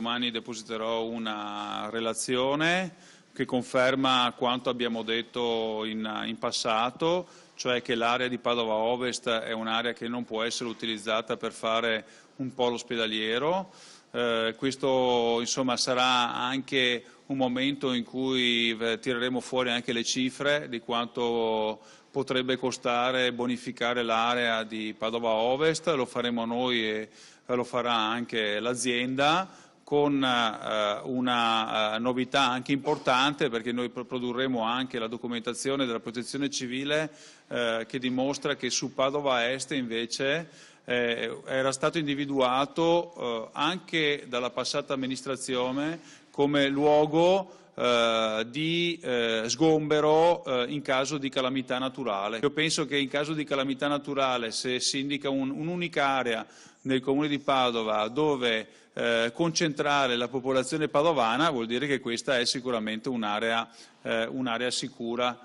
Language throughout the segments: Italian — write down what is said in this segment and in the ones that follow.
Domani depositerò una relazione che conferma quanto abbiamo detto in passato, cioè che l'area di Padova Ovest è un'area che non può essere utilizzata per fare un polo ospedaliero. Questo insomma sarà anche un momento in cui tireremo fuori anche le cifre di quanto potrebbe costare bonificare l'area di Padova Ovest. Lo faremo noi e lo farà anche l'azienda, con una novità anche importante, perché noi produrremo anche la documentazione della protezione civile che dimostra che su Padova Est invece era stato individuato anche dalla passata amministrazione come luogo di sgombero in caso di calamità naturale. Io penso che in caso di calamità naturale, se si indica un'unica area nel comune di Padova dove concentrare la popolazione padovana, vuol dire che questa è sicuramente un'area sicura.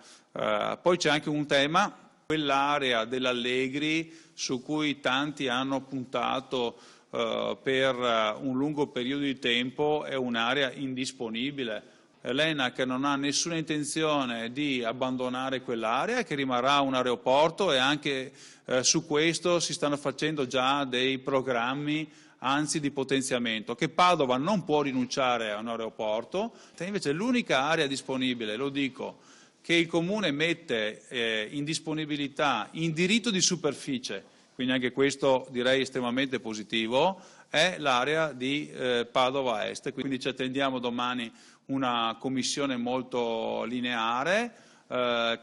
Poi c'è anche un tema, quell'area dell'Allegri su cui tanti hanno puntato per un lungo periodo di tempo, è un'area indisponibile. L'ENAC non ha nessuna intenzione di abbandonare quell'area, che rimarrà un aeroporto, e anche su questo si stanno facendo già dei programmi, anzi di potenziamento, che Padova non può rinunciare a un aeroporto. Invece l'unica area disponibile, lo dico, che il Comune mette in disponibilità, in diritto di superficie, quindi anche questo direi estremamente positivo, è l'area di Padova Est. Quindi ci attendiamo domani una commissione molto lineare,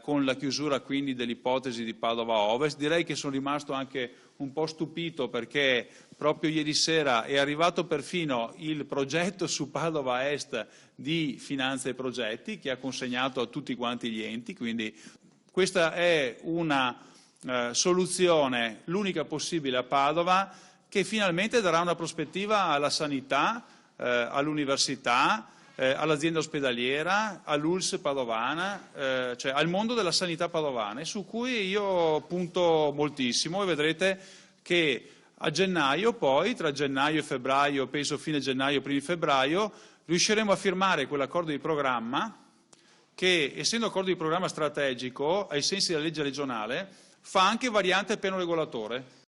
con la chiusura quindi dell'ipotesi di Padova Ovest. Direi che sono rimasto anche un po' stupito, perché proprio ieri sera è arrivato perfino il progetto su Padova Est di Finanza e Progetti, che ha consegnato a tutti quanti gli enti, quindi questa è una soluzione, l'unica possibile a Padova, che finalmente darà una prospettiva alla sanità, all'università, all'azienda ospedaliera, all'ULSS padovana, cioè al mondo della sanità padovana, su cui io punto moltissimo, e vedrete che a gennaio, poi tra gennaio e febbraio, penso fine gennaio, primi febbraio, riusciremo a firmare quell'accordo di programma che, essendo accordo di programma strategico ai sensi della legge regionale, fa anche variante piano regolatore.